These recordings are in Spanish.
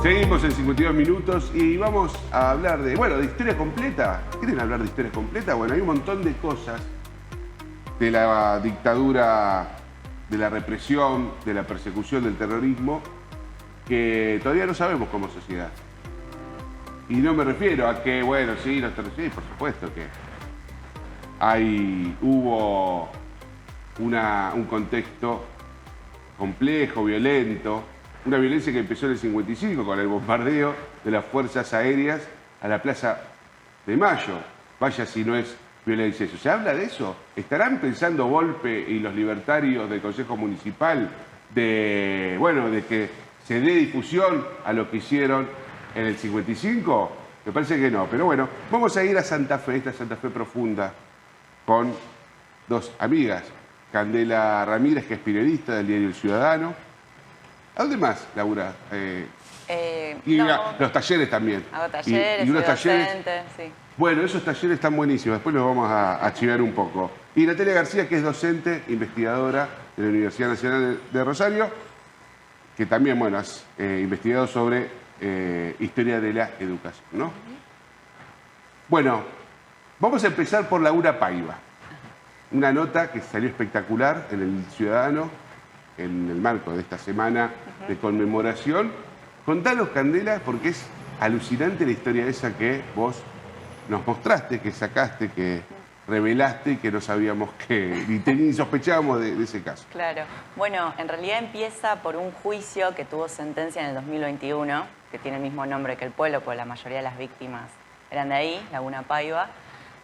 Seguimos en 52 minutos y vamos a hablar de, bueno, de historia completa. ¿Quieren hablar de historia completa? Bueno, hay un montón de cosas de la dictadura, de la represión, de la persecución, del terrorismo, que todavía no sabemos como sociedad. Y no me refiero a que, bueno, sí, los terroristas, sí, por supuesto que hubo un contexto complejo, violento, una violencia que empezó en el 55 con el bombardeo de las fuerzas aéreas a la Plaza de Mayo. Vaya si no es violencia eso. ¿Se habla de eso? ¿Estarán pensando Volpe y los libertarios del Consejo Municipal de que se dé difusión a lo que hicieron en el 55? Me parece que no. Pero bueno, vamos a ir a Santa Fe, esta Santa Fe profunda, con dos amigas. Candela Ramírez, que es periodista del diario El Ciudadano. ¿A dónde más labura? Los talleres también. Hago talleres, y unos soy talleres, docente, sí. Bueno, esos talleres están buenísimos, después los vamos a chivar un poco. Y Natalia García, que es docente, investigadora de la Universidad Nacional de Rosario, que también, bueno, has investigado sobre historia de la educación, ¿no? Bueno, vamos a empezar por Laura Paiva. Una nota que salió espectacular en El Ciudadano, en el marco de esta semana de conmemoración. Contanos, Candela, porque es alucinante la historia esa que vos nos mostraste, que sacaste, que revelaste y que no sabíamos ni sospechábamos de ese caso. Claro. Bueno, en realidad empieza por un juicio que tuvo sentencia en el 2021, que tiene el mismo nombre que el pueblo, porque la mayoría de las víctimas eran de ahí, Laguna Paiva.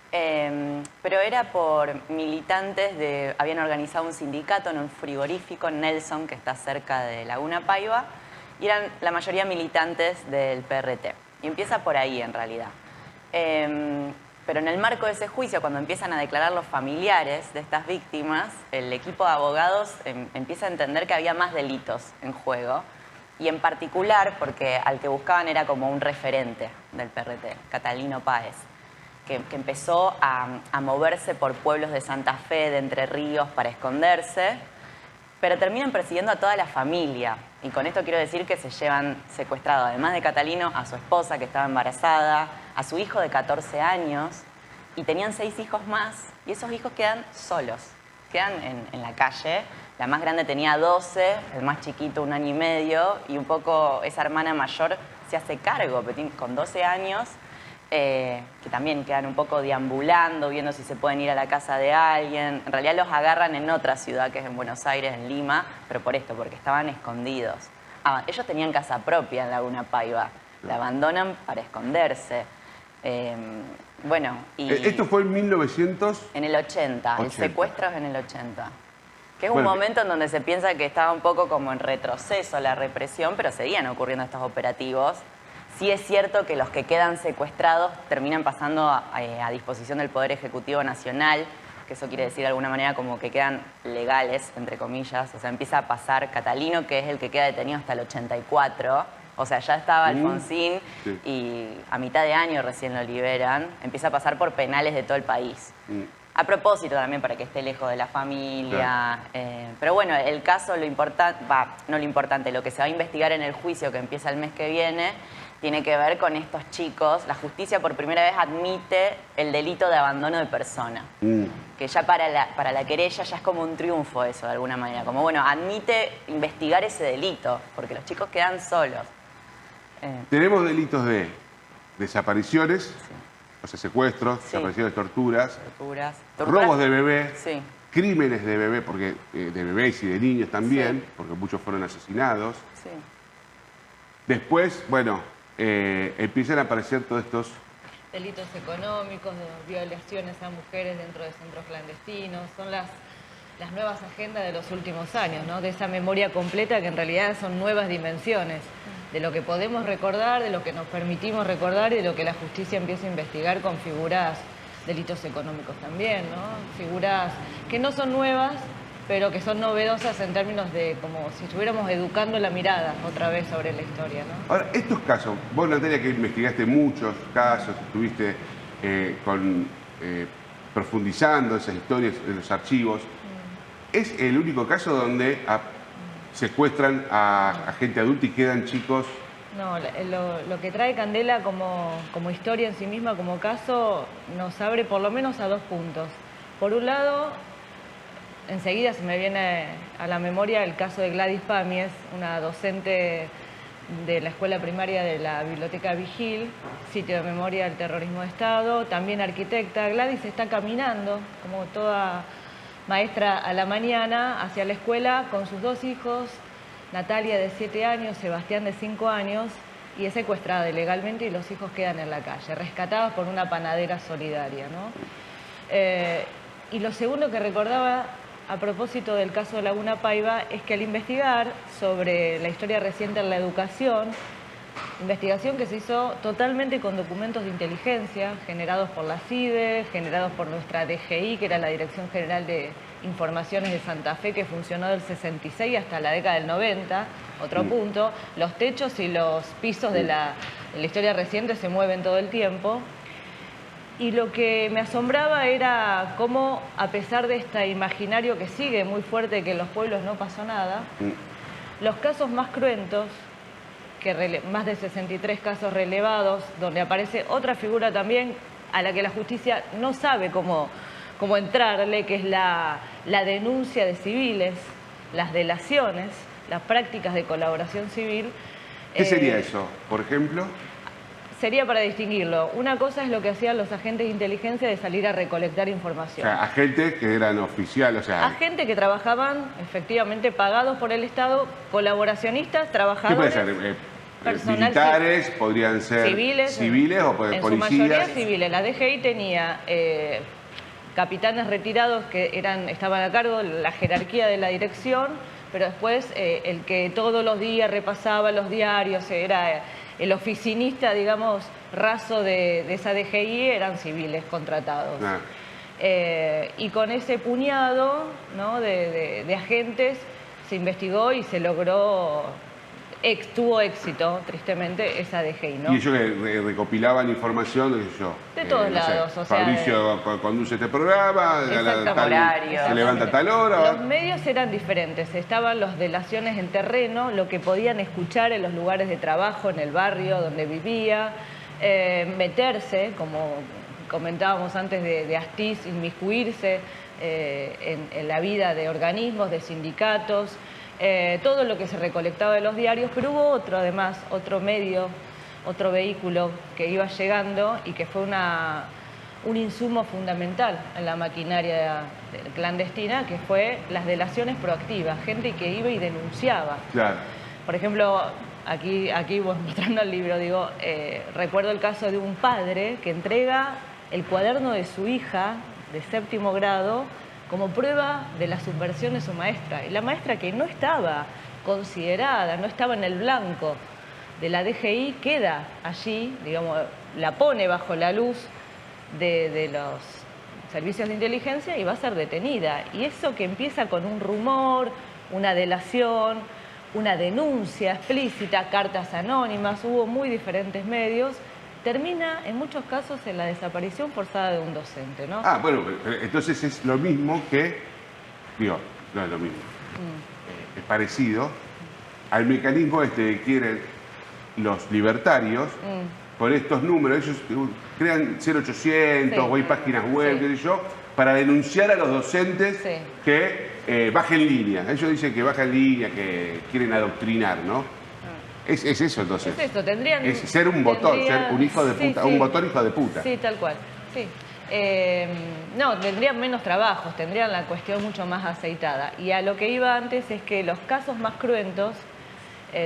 Pero era por militantes habían organizado un sindicato en un frigorífico en Nelson, que está cerca de Laguna Paiva, y eran la mayoría militantes del PRT. Y empieza por ahí, en realidad. Pero en el marco de ese juicio, cuando empiezan a declarar los familiares de estas víctimas, el equipo de abogados empieza a entender que había más delitos en juego, y en particular porque al que buscaban era como un referente del PRT, Catalino Páez, que empezó a moverse por pueblos de Santa Fe, de Entre Ríos, para esconderse, pero terminan persiguiendo a toda la familia. Y con esto quiero decir que se llevan secuestrado, además de Catalino, a su esposa, que estaba embarazada, a su hijo de 14 años, y tenían 6 hijos más, y esos hijos quedan solos, quedan en la calle. La más grande tenía 12, el más chiquito 1 año y medio, y un poco esa hermana mayor se hace cargo, con 12 años, que también quedan un poco deambulando, viendo si se pueden ir a la casa de alguien. En realidad los agarran en otra ciudad, que es en Buenos Aires, en Lima, pero por esto, porque estaban escondidos. Ellos tenían casa propia en Laguna Paiva, la abandonan para esconderse. ¿Esto fue en 1900? En el 80, el secuestro es en el 80. Que es un momento en donde se piensa que estaba un poco como en retroceso la represión, pero seguían ocurriendo estos operativos. Sí es cierto que los que quedan secuestrados terminan pasando a disposición del Poder Ejecutivo Nacional, que eso quiere decir de alguna manera como que quedan legales, entre comillas. O sea, empieza a pasar Catalino, que es el que queda detenido hasta el 84. O sea, ya estaba Alfonsín y a mitad de año recién lo liberan. Empieza a pasar por penales de todo el país. A propósito también para que esté lejos de la familia. Pero bueno, el caso, lo importante, lo que se va a investigar en el juicio que empieza el mes que viene, tiene que ver con estos chicos. La justicia por primera vez admite el delito de abandono de persona. Que ya para la querella ya es como un triunfo eso, de alguna manera. Como, bueno, admite investigar ese delito, porque los chicos quedan solos. Tenemos delitos de desapariciones, o sea, secuestros, desapariciones, torturas, robos de bebés, crímenes de bebés, porque de bebés y de niños también, porque muchos fueron asesinados. Después, bueno, empiezan a aparecer todos estos delitos económicos, de violaciones a mujeres dentro de centros clandestinos. Son las nuevas agendas de los últimos años, ¿no? De esa memoria completa que en realidad son nuevas dimensiones de lo que podemos recordar, de lo que nos permitimos recordar y de lo que la justicia empieza a investigar con figuras, delitos económicos también, ¿no? Figuras que no son nuevas, pero que son novedosas en términos de como si estuviéramos educando la mirada otra vez sobre la historia, ¿no? Ahora, estos casos, vos, Natalia, que investigaste muchos casos, estuviste profundizando esas historias en los archivos, ¿es el único caso donde secuestran a gente adulta y quedan chicos No, lo que trae Candela como historia en sí misma, como caso, nos abre por lo menos a dos puntos. Por un lado, enseguida se me viene a la memoria el caso de Gladys Pàmies, una docente de la escuela primaria de la Biblioteca Vigil, sitio de memoria del terrorismo de Estado, también arquitecta. Gladys está caminando, como toda maestra a la mañana, hacia la escuela con sus dos hijos, Natalia de 7 años, Sebastián de 5 años, y es secuestrada ilegalmente y los hijos quedan en la calle, rescatados por una panadera solidaria, ¿no? Y lo segundo que recordaba a propósito del caso de Laguna Paiva es que al investigar sobre la historia reciente en la educación, investigación que se hizo totalmente con documentos de inteligencia generados por la CIDE, generados por nuestra DGI, que era la Dirección General de Informaciones de Santa Fe, que funcionó del 66 hasta la década del 90, otro punto. Los techos y los pisos de la historia reciente se mueven todo el tiempo. Y lo que me asombraba era cómo, a pesar de este imaginario que sigue muy fuerte que en los pueblos no pasó nada, los casos más cruentos, más de 63 casos relevados, donde aparece otra figura también a la que la justicia no sabe cómo entrarle, que es la denuncia de civiles, las delaciones, las prácticas de colaboración civil. ¿Qué sería eso, por ejemplo? Sería para distinguirlo. Una cosa es lo que hacían los agentes de inteligencia de salir a recolectar información. O sea, agentes que eran oficiales, o sea... Agentes que trabajaban efectivamente pagados por el Estado, colaboracionistas, trabajadores... ¿Qué puede ser? Militares, podrían ser civiles o policías. En su mayoría civiles. La DGI tenía capitanes retirados que estaban a cargo de la jerarquía de la dirección, pero después el que todos los días repasaba los diarios era... El oficinista, digamos, raso de esa DGI eran civiles contratados. Y con ese puñado, ¿no?, de agentes se investigó y se logró, tuvo éxito, tristemente, esa DGI, ¿no? Y ellos recopilaban información, de todos lados. Sé, o sea, Fabricio conduce este programa, se levanta a tal hora. Los medios eran diferentes. Estaban las delaciones en terreno, lo que podían escuchar en los lugares de trabajo, en el barrio donde vivía, meterse, como comentábamos antes de Astiz, inmiscuirse en la vida de organismos, de sindicatos, todo lo que se recolectaba de los diarios, pero hubo otro medio, otro vehículo que iba llegando y que fue un insumo fundamental en la maquinaria clandestina, que fue las delaciones proactivas, gente que iba y denunciaba. Claro. Por ejemplo, aquí vos mostrando el libro, digo, recuerdo el caso de un padre que entrega el cuaderno de su hija de 7º grado como prueba de la subversión de su maestra. Y la maestra, que no estaba considerada, no estaba en el blanco de la DGI, queda allí, digamos, la pone bajo la luz de los servicios de inteligencia y va a ser detenida. Y eso que empieza con un rumor, una delación, una denuncia explícita, cartas anónimas, hubo muy diferentes medios, termina en muchos casos en la desaparición forzada de un docente, ¿no? Ah, bueno, entonces es lo mismo que, digo, no es lo mismo, es parecido al mecanismo que quieren los libertarios con estos números. Ellos crean 0800 o hay páginas web, qué sé yo, para denunciar a los docentes que bajen línea. Ellos dicen que bajan línea, que quieren adoctrinar, ¿no? Es eso entonces. Es eso, tendrían... Es ser un botón, ser un hijo de puta, un botón hijo de puta. Sí, tal cual, sí. No, tendrían menos trabajos, tendrían la cuestión mucho más aceitada. Y a lo que iba antes es que los casos más cruentos,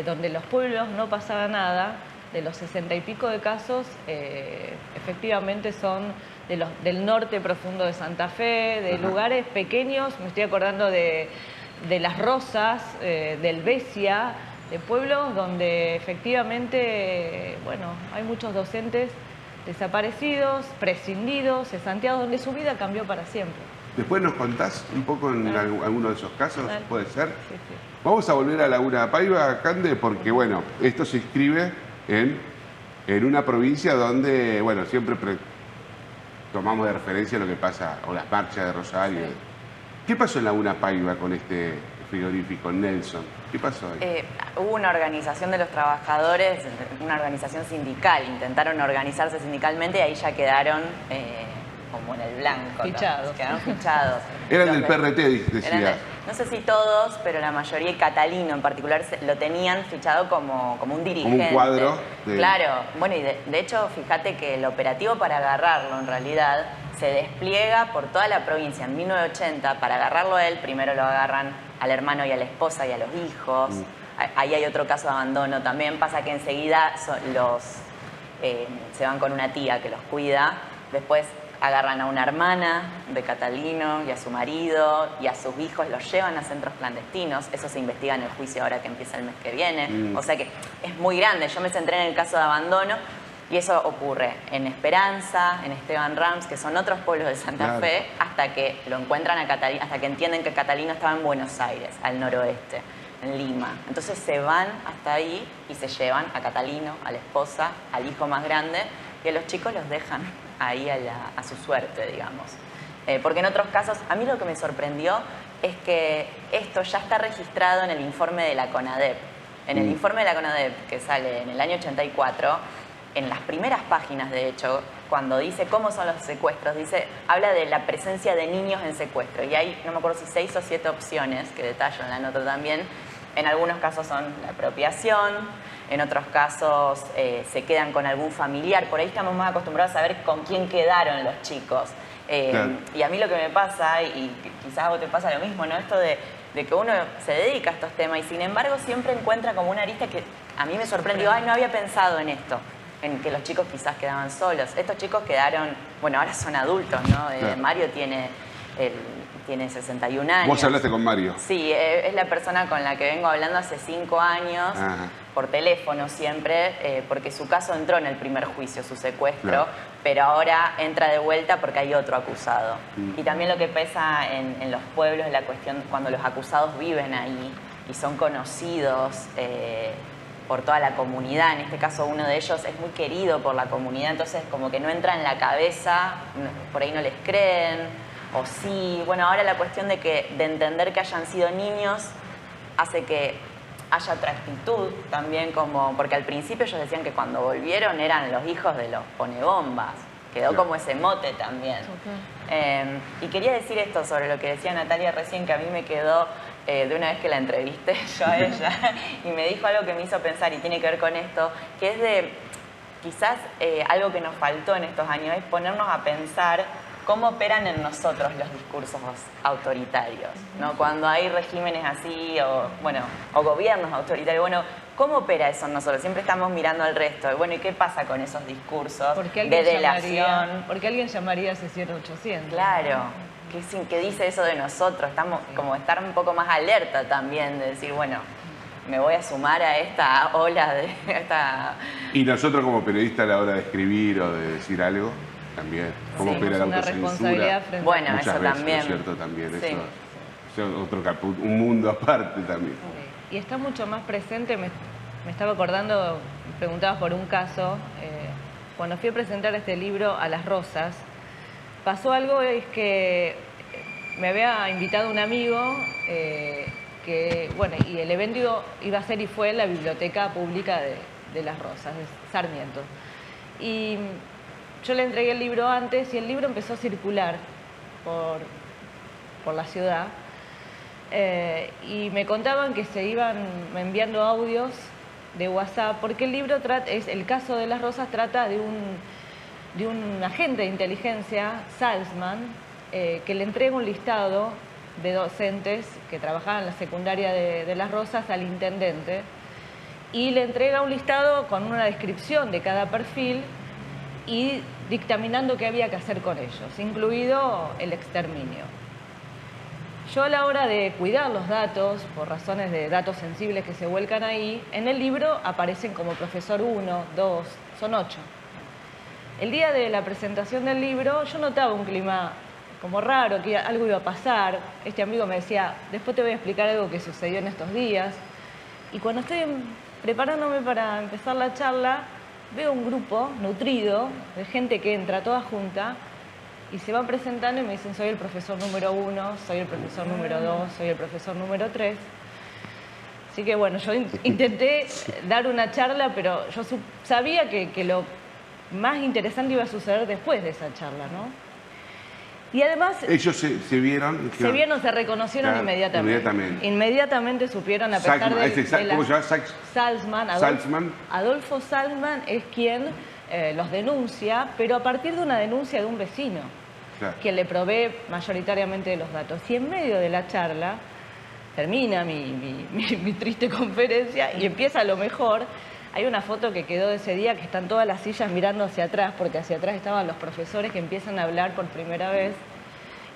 donde los pueblos no pasaba nada, de los 60 y pico de casos, efectivamente son del norte profundo de Santa Fe, de lugares pequeños, me estoy acordando de Las Rosas, del Besia, de pueblos donde efectivamente, bueno, hay muchos docentes desaparecidos, prescindidos, cesanteados, donde su vida cambió para siempre. Después nos contás un poco en alguno de esos casos, ¿puede ser? Sí, sí. Vamos a volver a Laguna Paiva, Cande, porque, bueno, esto se inscribe en una provincia donde, bueno, siempre tomamos de referencia lo que pasa, o las marchas de Rosario. Sí. ¿Qué pasó en Laguna Paiva con este frigorífico Nelson. ¿Qué pasó ahí? Hubo una organización de los trabajadores, una organización sindical, intentaron organizarse sindicalmente y ahí ya quedaron como en el blanco. Fichados. Quedaron fichados. Eran del PRT, decía. No sé si todos, pero la mayoría, y Catalino en particular, lo tenían fichado como un dirigente. Como un cuadro. Claro. Bueno, y de hecho, fíjate que el operativo para agarrarlo, en realidad, se despliega por toda la provincia en 1980. Para agarrarlo a él, primero lo agarran al hermano y a la esposa y a los hijos. Ahí hay otro caso de abandono también. Pasa que enseguida se van con una tía que los cuida. Después agarran a una hermana de Catalino y a su marido y a sus hijos, los llevan a centros clandestinos. Eso se investiga en el juicio ahora que empieza el mes que viene. O sea que es muy grande. Yo me centré en el caso de abandono y eso ocurre en Esperanza, en Esteban Rams, que son otros pueblos de Santa Fe, hasta que lo encuentran a Catalino, hasta que entienden que Catalino estaba en Buenos Aires, al noroeste, en Lima. Entonces se van hasta ahí y se llevan a Catalino, a la esposa, al hijo más grande, y a los chicos los dejan ahí a su suerte, digamos. Porque en otros casos, a mí lo que me sorprendió es que esto ya está registrado en el informe de la CONADEP. En el informe de la CONADEP, que sale en el año 84, en las primeras páginas, de hecho, cuando dice cómo son los secuestros, habla de la presencia de niños en secuestro. Y hay, no me acuerdo si 6 o 7 opciones, que detallo en la nota también. En algunos casos son la apropiación, en otros casos se quedan con algún familiar. Por ahí estamos más acostumbrados a saber con quién quedaron los chicos. Claro. Y a mí lo que me pasa, y quizás a vos te pasa lo mismo, ¿no? Esto de que uno se dedica a estos temas y sin embargo siempre encuentra como una arista que a mí me sorprende. Digo, ay, no había pensado en esto, en que los chicos quizás quedaban solos. Estos chicos quedaron, bueno, ahora son adultos, ¿no? Claro. Mario tiene 61 años. ¿Vos hablaste con Mario? Sí, es la persona con la que vengo hablando hace 5 años, por teléfono siempre, porque su caso entró en el primer juicio, su secuestro, claro, pero ahora entra de vuelta porque hay otro acusado. Y también lo que pesa en los pueblos es la cuestión cuando los acusados viven ahí y son conocidos por toda la comunidad. En este caso uno de ellos es muy querido por la comunidad, entonces como que no entra en la cabeza, por ahí no les creen. O sí, bueno, ahora la cuestión de entender que hayan sido niños hace que haya otra actitud también, como porque al principio ellos decían que cuando volvieron eran los hijos de los ponebombas. Quedó como ese mote también. Y quería decir esto sobre lo que decía Natalia recién, que a mí me quedó de una vez que la entrevisté yo a ella, y me dijo algo que me hizo pensar, y tiene que ver con esto, que es de quizás algo que nos faltó en estos años, es ponernos a pensar cómo operan en nosotros los discursos autoritarios, ¿no? Cuando hay regímenes así, o gobiernos autoritarios, bueno, ¿cómo opera eso en nosotros? Siempre estamos mirando al resto. Bueno, ¿y qué pasa con esos discursos de delación? Porque alguien llamaría a sesión 800. Claro, que dice eso de nosotros. Estamos como estar un poco más alerta también, de decir, bueno, me voy a sumar a esta ola de esta... Y nosotros como periodistas a la hora de escribir o de decir algo, también, cómo opera la autocensura. Bueno, eso veces, también. ¿no es cierto? También, sí. Eso es otro un mundo aparte también. Y está mucho más presente, me estaba acordando, preguntabas por un caso, cuando fui a presentar este libro a Las Rosas, pasó algo, es que me había invitado un amigo, y el evento iba a ser y fue en la Biblioteca Pública de Las Rosas, de Sarmiento. Y yo le entregué el libro antes y el libro empezó a circular por la ciudad. Y me contaban que se iban enviando audios de WhatsApp, porque el libro el caso de Las Rosas trata de un agente de inteligencia, Salzman, que le entrega un listado de docentes que trabajaban en la secundaria de Las Rosas al intendente, y le entrega un listado con una descripción de cada perfil y dictaminando qué había que hacer con ellos, incluido el exterminio. Yo a la hora de cuidar los datos, por razones de datos sensibles que se vuelcan ahí, en el libro aparecen como profesor 1, 2, son 8. El día de la presentación del libro yo notaba un clima como raro, que algo iba a pasar. Este amigo me decía, después te voy a explicar algo que sucedió en estos días. Y cuando estoy preparándome para empezar la charla, veo un grupo nutrido de gente que entra toda junta Y se van presentando y me dicen, soy el profesor número 1, soy el profesor número 2, soy el profesor número 3. Así que bueno, yo intenté dar una charla, pero yo sabía que lo más interesante iba a suceder después de esa charla, ¿no? Y además... Ellos se vieron... Se vieron, se reconocieron inmediatamente. Inmediatamente supieron, a pesar Salzman, de ¿cómo se llama? Salzman. Adolfo Salzman es quien los denuncia, pero a partir de una denuncia de un vecino, quien le provee mayoritariamente de los datos. Y en medio de la charla, termina mi triste conferencia y empieza lo mejor. Hay una foto que quedó de ese día que están todas las sillas mirando hacia atrás, porque hacia atrás estaban los profesores que empiezan a hablar por primera vez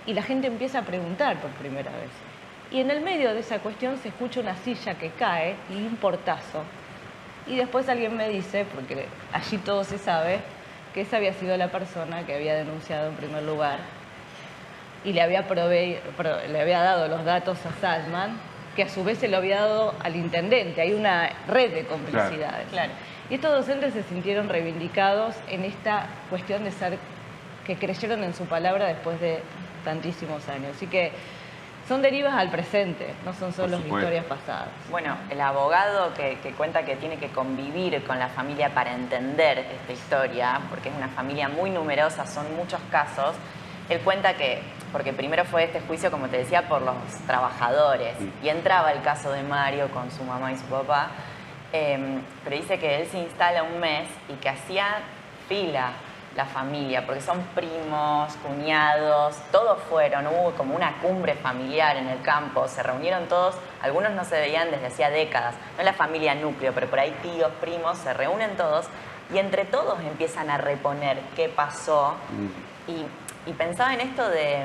y la gente empieza a preguntar por primera vez. Y en el medio de esa cuestión se escucha una silla que cae y un portazo. Y después alguien me dice, porque allí todo se sabe, que esa había sido la persona que había denunciado en primer lugar y le había dado los datos a Salzman, que a su vez se lo había dado al intendente. Hay una red de complicidades. Claro. Y estos docentes se sintieron reivindicados en esta cuestión de ser, que creyeron en su palabra después de tantísimos años. Así que son derivas al presente, no son solo historias pasadas. Bueno, el abogado que cuenta que tiene que convivir con la familia para entender esta historia, porque es una familia muy numerosa, son muchos casos, él cuenta que, porque primero fue este juicio, como te decía, por los trabajadores, y entraba el caso de Mario con su mamá y su papá, pero dice que él se instala un mes y que hacía fila la familia, porque son primos, cuñados, todos fueron, hubo como una cumbre familiar en el campo, se reunieron todos, algunos no se veían desde hacía décadas, no la familia núcleo, pero por ahí tíos, primos, se reúnen todos y entre todos empiezan a reponer qué pasó. Y pensaba en esto de,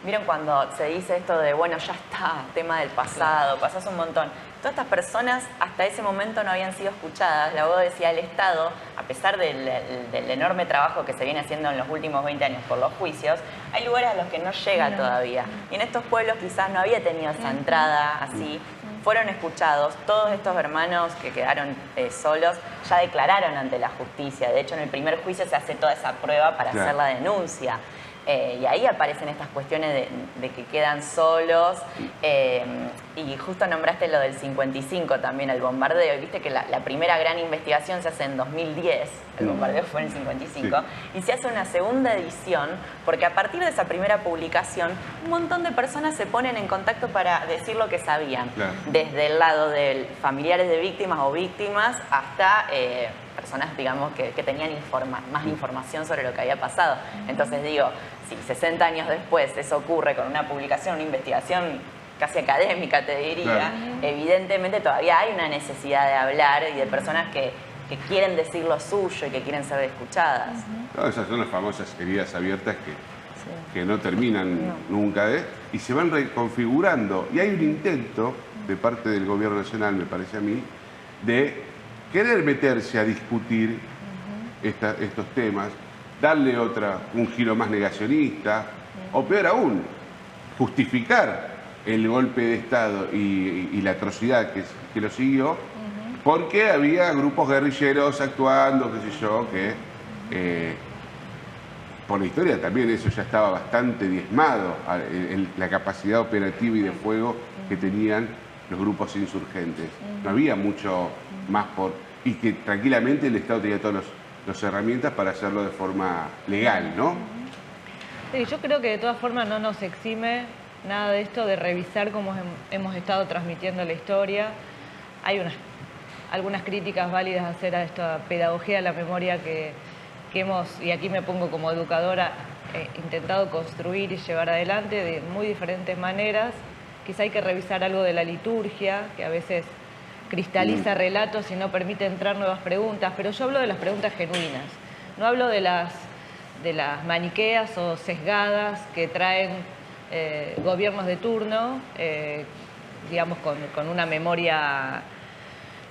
miren cuando se dice esto de, bueno, ya está, tema del pasado, pasó hace un montón. Todas estas personas hasta ese momento no habían sido escuchadas. La abogada decía, el Estado, a pesar del enorme trabajo que se viene haciendo en los últimos 20 años por los juicios, hay lugares a los que no llega todavía. Y en estos pueblos quizás no había tenido esa entrada así. Fueron escuchados, todos estos hermanos que quedaron solos ya declararon ante la justicia. De hecho, en el primer juicio se hace toda esa prueba para hacer la denuncia. Y ahí aparecen estas cuestiones de que quedan solos. Y justo nombraste lo del 55 también, el bombardeo. Y viste que la primera gran investigación se hace en 2010, el bombardeo fue en el 55, y se hace una segunda edición, porque a partir de esa primera publicación, un montón de personas se ponen en contacto para decir lo que sabían. Desde el lado de familiares de víctimas o víctimas hasta... personas, digamos, que tenían más información sobre lo que había pasado. Entonces digo, si 60 años después eso ocurre con una publicación, una investigación casi académica, te diría, evidentemente todavía hay una necesidad de hablar y de personas que quieren decir lo suyo y que quieren ser escuchadas. No, esas son las famosas heridas abiertas que no terminan nunca, y se van reconfigurando. Y hay un intento de parte del gobierno nacional, me parece a mí, de querer meterse a discutir estos temas, darle un giro más negacionista, o peor aún, justificar el golpe de Estado y la atrocidad que lo siguió, porque había grupos guerrilleros actuando, qué sé yo, que por la historia también eso ya estaba bastante diezmado, la capacidad operativa y de fuego que tenían los grupos insurgentes. No había mucho más y que tranquilamente el Estado tenía todas las herramientas para hacerlo de forma legal, ¿no? Sí, yo creo que de todas formas no nos exime nada de esto de revisar cómo hemos estado transmitiendo la historia. Hay algunas críticas válidas a hacer a esta pedagogía de la memoria que hemos, y aquí me pongo como educadora, intentado construir y llevar adelante de muy diferentes maneras. Quizá hay que revisar algo de la liturgia, que a veces cristaliza relatos y no permite entrar nuevas preguntas, pero yo hablo de las preguntas genuinas, no hablo de las maniqueas o sesgadas que traen gobiernos de turno, digamos con una memoria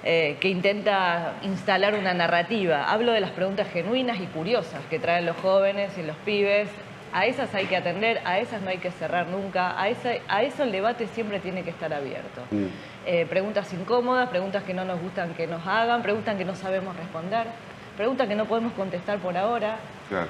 que intenta instalar una narrativa. Hablo de las preguntas genuinas y curiosas que traen los jóvenes y los pibes. A esas hay que atender, a esas no hay que cerrar nunca, a eso el debate siempre tiene que estar abierto. Preguntas incómodas, preguntas que no nos gustan que nos hagan, preguntas que no sabemos responder, preguntas que no podemos contestar por ahora. Claro.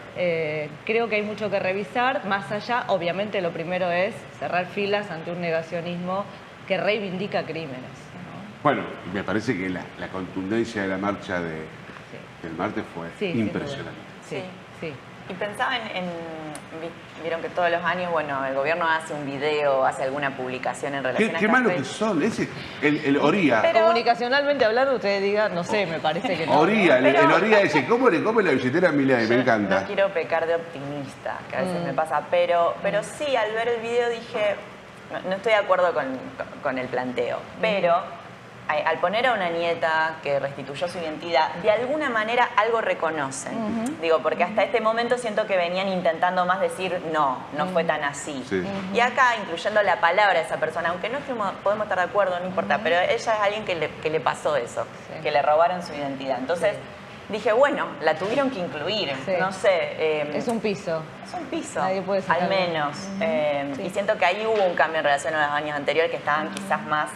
Creo que hay mucho que revisar. Más allá, obviamente, lo primero es cerrar filas ante un negacionismo que reivindica crímenes, ¿no? Bueno, me parece que la contundencia de la marcha del martes fue impresionante. Sí, sí. Y pensaba vieron que todos los años, bueno, el gobierno hace un video, hace alguna publicación en relación a Qué estas malo que fechas. son. El Oría. Pero- Comunicacionalmente hablando, ustedes digan, no sé, me parece que no. Oría, Pero- el Oría ese, ¿cómo le come la billetera a Milei? Me encanta. No quiero pecar de optimista, que a veces me pasa, pero sí, al ver el video dije, no estoy de acuerdo con el planteo, pero al poner a una nieta que restituyó su identidad, de alguna manera algo reconocen. Digo, porque hasta este momento siento que venían intentando más decir, no fue tan así. Sí. Y acá, incluyendo la palabra de esa persona, aunque no podemos estar de acuerdo, no importa, pero ella es alguien que le pasó eso, Sí. que le robaron su identidad. Entonces dije, bueno, la tuvieron que incluir, Sí. no sé. Es un piso. Es un piso, Nadie puede al sacarlo. menos. Sí. Y siento que ahí hubo un cambio en relación a los años anteriores que estaban quizás más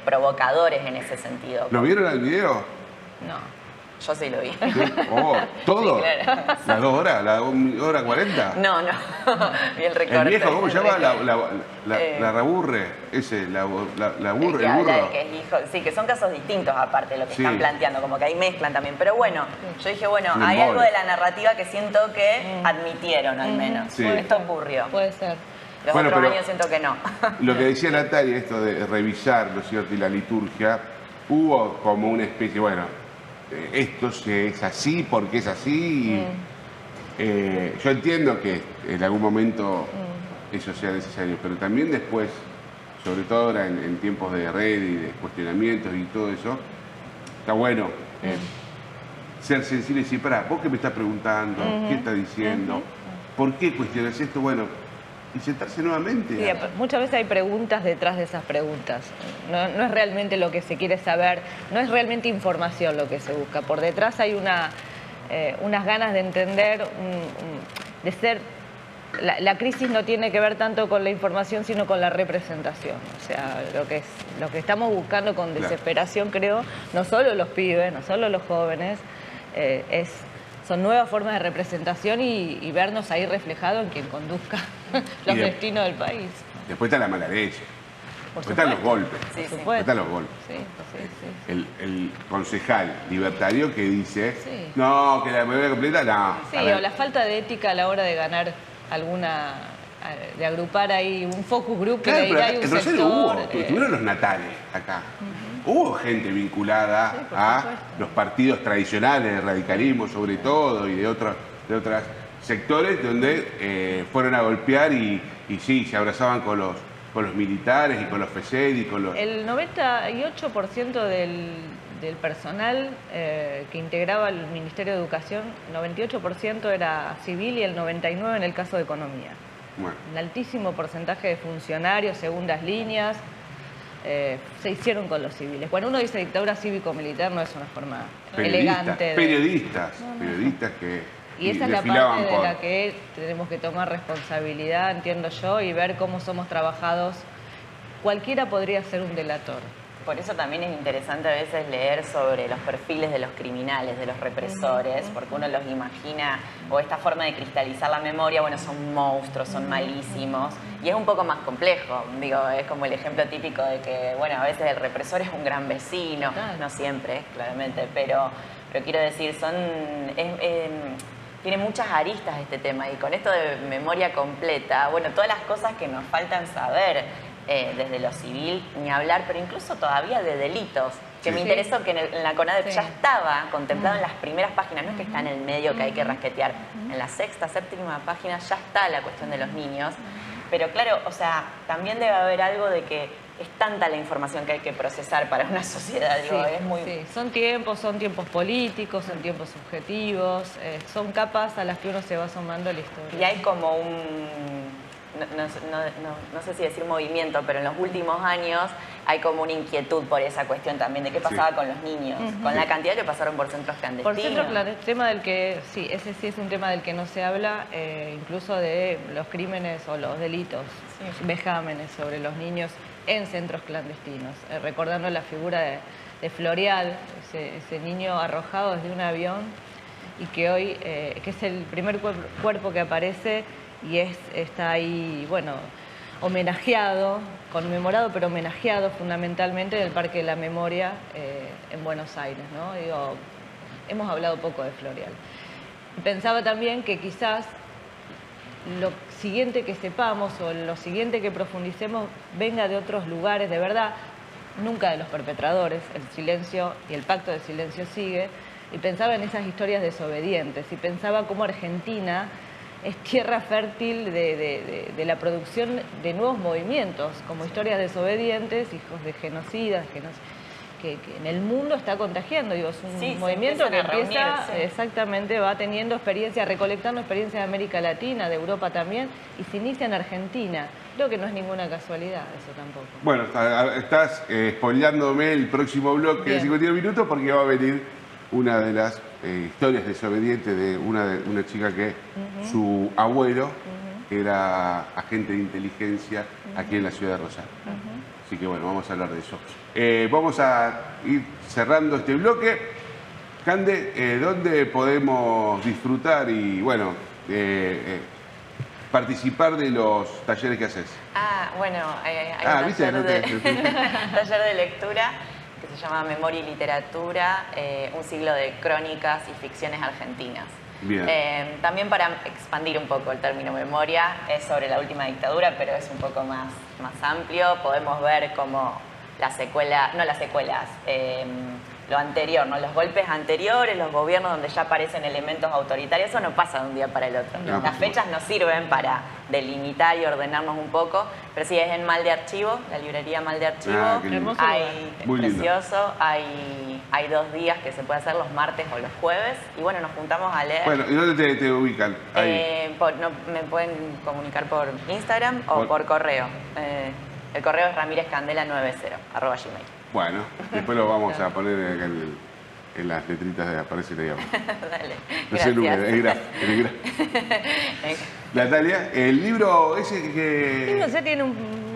provocadores en ese sentido. ¿Lo vieron al video? No. Yo sí lo vi. Oh, ¿todo? Sí, claro. ¿Las 2 horas? ¿La 1 hora 40? No, vi el recorte. ¿El viejo cómo se el llama? recorte. La raburre. Ese, la burre, que el habla de burro. que es hijo, sí, que son casos distintos aparte de lo que Sí. están planteando, como que ahí mezclan también. Pero bueno, yo dije, bueno, Un hay embole. algo de la narrativa que siento que admitieron al menos. Sí. Esto ocurrió. Puede ser. Los Bueno, otros pero- años siento que no. Lo que decía Natalia, esto de revisar, ¿no es cierto? Y la liturgia, hubo como una especie, bueno, esto es así porque es así. Yo entiendo que en algún momento eso sea necesario, pero también después, sobre todo ahora en tiempos de red y de cuestionamientos y todo eso, está bueno ser sensible y decir, pará, vos qué me estás preguntando, qué estás diciendo, por qué cuestionas esto, bueno, y sentarse nuevamente. Sí, muchas veces hay preguntas detrás de esas preguntas. No es realmente lo que se quiere saber, no es realmente información lo que se busca. Por detrás hay unas ganas de entender, de ser... La crisis no tiene que ver tanto con la información, sino con la representación. O sea, lo que estamos buscando con Claro. desesperación, creo, no solo los pibes, no solo los jóvenes, son nuevas formas de representación y vernos ahí reflejados en quien conduzca los Y de- destinos del país. Después está la mala leche, Por después están los supuesto. golpes, Sí, sí. Por después supuesto. están los golpes. Sí, sí, sí. El concejal libertario que dice, Sí. no, que la memoria completa, no. Sí, A ver, o la falta de ética a la hora de ganar de agrupar ahí un focus group que claro, le pero dirá acá hay un en Rosario sector. hubo, tuvieron los natales acá. Hubo gente vinculada por a supuesto. los partidos tradicionales, del radicalismo sobre todo, y de otros sectores donde fueron a golpear y sí, se abrazaban con los militares y con los FESED y con los... El 98% del personal que integraba el Ministerio de Educación, 98% era civil y el 99% en el caso de Economía. Bueno, Un altísimo porcentaje de funcionarios, segundas líneas, se hicieron con los civiles. Cuando uno dice dictadura cívico-militar no es una forma elegante. de- periodistas que Y esa es la desfilaban parte de por... la que tenemos que tomar responsabilidad, entiendo yo, y ver cómo somos trabajados. Cualquiera podría ser un delator. Por eso también es interesante a veces leer sobre los perfiles de los criminales, de los represores, porque uno los imagina, o esta forma de cristalizar la memoria, bueno, son monstruos, son malísimos, y es un poco más complejo. Digo, es como el ejemplo típico de que, bueno, a veces el represor es un gran vecino, Total. no siempre, claramente, pero quiero decir, tiene muchas aristas este tema, y con esto de memoria completa, bueno, todas las cosas que nos faltan saber, desde lo civil, ni hablar, pero incluso todavía de delitos, que Sí. me interesó que en la CONADEP Sí. ya estaba contemplado en las primeras páginas, no es que está en el medio que hay que rasquetear, en la sexta, séptima página ya está la cuestión de los niños, pero claro, o sea, también debe haber algo de que es tanta la información que hay que procesar para una sociedad, digo, es muy... sí. Son tiempos políticos, son tiempos subjetivos, son capas a las que uno se va sumando a la historia. Y hay como un, no sé si decir movimiento, pero en los últimos años hay como una inquietud por esa cuestión también de qué pasaba Sí. con los niños, con la cantidad que pasaron por centros clandestinos. Por centro tema del que, sí, ese sí es un tema del que no se habla, incluso de los crímenes o los delitos, vejámenes sobre los niños en centros clandestinos. Recordando la figura de Florial, ese niño arrojado desde un avión y que hoy, que es el primer cuerpo que aparece y está ahí, bueno, homenajeado, conmemorado, pero homenajeado fundamentalmente en el Parque de la Memoria en Buenos Aires, ¿no? Digo, hemos hablado poco de Florial. Pensaba también que quizás lo siguiente que sepamos o lo siguiente que profundicemos venga de otros lugares, de verdad, nunca de los perpetradores. El silencio y el pacto de silencio sigue. Y pensaba en esas historias desobedientes y pensaba cómo Argentina es tierra fértil de la producción de nuevos movimientos, como historias desobedientes, hijos de genocidas, que en el mundo está contagiando. Digo, es un movimiento que empieza, exactamente, va teniendo experiencia, recolectando experiencias de América Latina, de Europa también, y se inicia en Argentina. Creo que no es ninguna casualidad eso tampoco. Bueno, estás spoileándome el próximo bloque de 51 minutos porque va a venir una de las historias desobedientes de una chica que su abuelo era agente de inteligencia aquí en la ciudad de Rosario. Así que bueno, vamos a hablar de eso. Vamos a ir cerrando este bloque. Cande, ¿dónde podemos disfrutar y bueno, participar de los talleres que haces? Bueno, hay un taller de lectura que se llama Memoria y Literatura, un siglo de crónicas y ficciones argentinas. Bien. También para expandir un poco el término memoria, es sobre la última dictadura, pero es un poco más amplio. Podemos ver cómo lo anterior, ¿no? Los golpes anteriores, los gobiernos donde ya aparecen elementos autoritarios, eso no pasa de un día para el otro. No, las fechas nos sirven para delimitar y ordenarnos un poco, pero sí, es en Mal de Archivo, la librería Mal de Archivo. Muy precioso, hay 2 días que se puede hacer, los martes o los jueves, y bueno, nos juntamos a leer. Bueno, ¿y dónde te ubican? Ahí. Me pueden comunicar por Instagram o por correo. El correo es ramirezcandela90@gmail. Bueno, después lo vamos a poner en las letritas de aparece ahí abajo. Dale. No sé el número, es graf. Natalia, el libro ese que... El libro ya tiene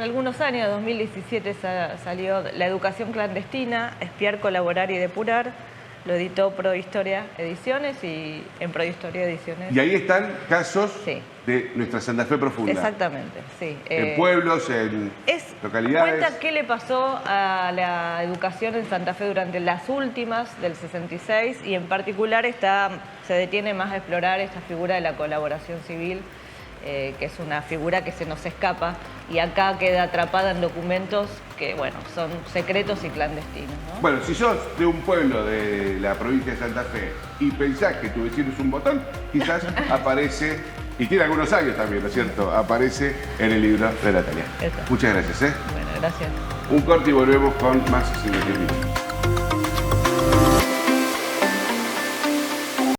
algunos años, 2017 salió La educación clandestina, espiar, colaborar y depurar. Lo editó Prohistoria Ediciones y en Prohistoria Ediciones. Y ahí están casos de nuestra Santa Fe profunda. Exactamente, sí. En pueblos, en localidades. Cuenta qué le pasó a la educación en Santa Fe durante las últimas del 66 y en particular se detiene más a explorar esta figura de la colaboración civil, que es una figura que se nos escapa y acá queda atrapada en documentos que, bueno, son secretos y clandestinos, ¿no? Bueno, si sos de un pueblo de la provincia de Santa Fe y pensás que tu vecino es un botón, quizás aparece, y tiene algunos años también, ¿no es cierto?, aparece en el libro de Natalia. Eso. Muchas gracias, Bueno, gracias. Un corte y volvemos con más 51 minutos.